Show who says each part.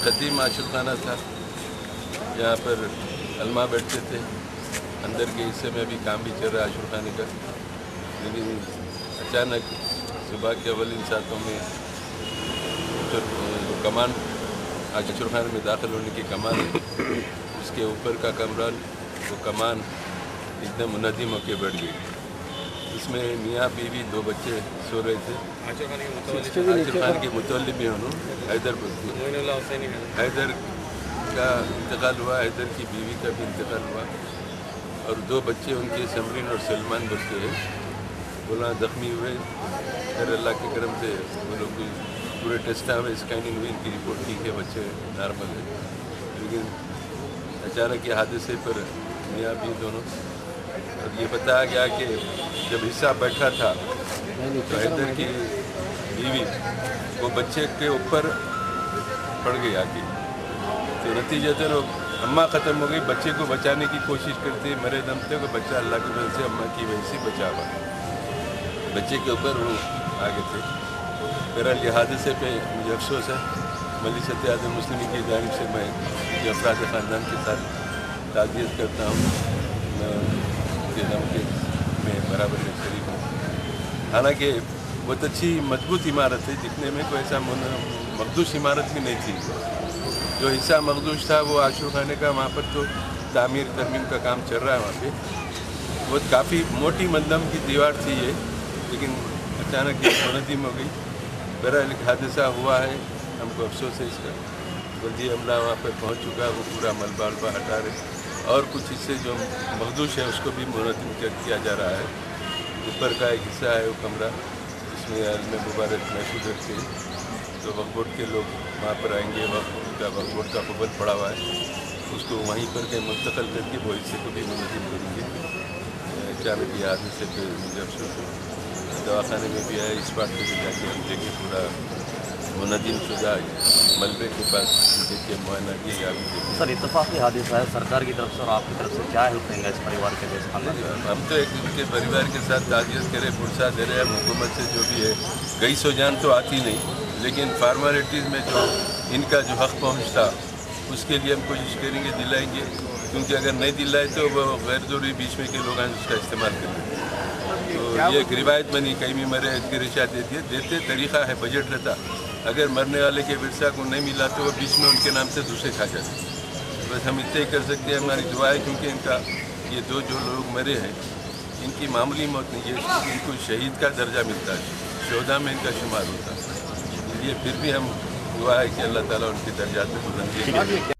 Speaker 1: قدیم عاشور خانہ تھا، یہاں پر علماء بیٹھتے تھے. اندر کے حصے میں ابھی کام بھی چل رہا ہے عاشور خانے کا. لیکن اچانک صبح کے اولین ساعتوں میں جو کمان عاشور خانے میں داخل ہونے کی کمان ہے، اس کے اوپر کا کمرہ وہ کمان ایک دم منہدم ہو کے بیٹھ گئی. اس میں میاں بیوی 2 بچے سو رہے تھے. عاشور خان کے متولی بھی انہوں حیدر کا انتقال ہوا، حیدر کی بیوی کا بھی انتقال ہوا، اور 2 بچے ان کے سمرین اور سلمان بچے ہیں بولا زخمی ہوئے. پھر اللہ کے کرم سے وہ لوگ پورے ٹیسٹ ہوئے، اسکیننگ ہوئی، ان کی رپورٹ ٹھیک ہے، بچے نارمل ہے. لیکن اچانک یہ حادثے پر میاں بھی دونوں، اور یہ بتایا گیا کہ جب حصہ بیٹھا تھا تو حیدر کی بیوی وہ بچے کے اوپر پڑ گئی آگے، تو نتیجتاً وہ اماں ختم ہو گئی. بچے کو بچانے کی کوشش کرتے مرے دم تک وہ بچہ اللہ کی وجہ سے اماں کی وجہ سے بچا ہوا. بچے کے اوپر وہ آگے تھے. بہرحال یہ حادثے پہ مجھے افسوس ہے. مجلس اتحاد المسلمین کی جانب سے میں مجھے افراد خاندان کے ساتھ تعزیت کرتا ہوں. میں ان کے غم کے میں برابر میں شریک ہوں. حالانکہ بہت اچھی مضبوط عمارت ہے، دکھنے میں کوئی ایسا مخدوش عمارت بھی نہیں تھی. جو حصہ مخدوش تھا وہ عاشور خانے کا، وہاں پر تو تعمیر ترمیم کا کام چل رہا ہے. وہاں پہ وہ کافی موٹی مندم کی دیوار تھی یہ، لیکن اچانک یہ منہدم ہو گئی. بہرحال ایک حادثہ ہوا ہے، ہم کو افسوس ہے اس کا. بلدی عملہ وہاں پہ پہنچ چکا ہے، وہ پورا ملبہ ہٹا رہے، اور کچھ حصے جو مخدوش ہے اس کو بھی منہدم کیا جا رہا ہے. اوپر کا ایک حصہ ہے وہ کمرہ جس میں علم مبارک محفوظ رکھتے ہیں، تو وقف بورڈ کے لوگ وہاں پر آئیں گے. وقف بورڈ کا قبل پڑا ہوا ہے، اس کو وہیں پر کے منتقل کر کے وہ حصے کو بھی منہدم کریں گے. اچانک یہ حادثے پہ مجھے افسوس ہے. دواخانے میں بھی آئے، اس بات پہ بھی جا کے ہم دیکھیں پورا منہدم شدہ ملبے کے پاس دیکھ کے معائنہ کیا گیا.
Speaker 2: سر اتفاقی حادثہ ہے، سرکار کی طرف سے اور آپ کی طرف سے کیا ہیلپ دیں گے اس پریوار کے لیے؟
Speaker 1: ہم تو ایک ان کے پریوار کے ساتھ تعزیت کرے، پرسہ دے رہے ہیں. حکومت سے جو بھی ہے گئی سو جان تو آتی نہیں، لیکن فارمیلٹیز میں جو ان کا جو حق پہنچتا اس کے لیے ہم کوشش کریں گے، دلائیں گے. کیونکہ اگر نہیں دلائے تو وہ غیر ضروری بیچ میں کے لوگ اس کا استعمال کریں. تو یہ ایک روایت بنی، کہیں بھی مرے اس کی رشا دیتے طریقہ ہے، بجٹ رہتا. اگر مرنے والے کے ورثہ کو نہیں ملا تو وہ بیچ میں ان کے نام سے دوسرے کھا جاتے. بس ہم اتنے ہی کر سکتے ہیں. ہماری دعا ہے کیونکہ ان کا یہ جو لوگ مرے ہیں ان کی معمولی موت نہیں، یہ ان کو شہید کا درجہ ملتا ہے، شہداء میں ان کا شمار ہوتا ہے. یہ پھر بھی ہم دعا ہے کہ اللہ تعالیٰ ان کے درجات میں بلندی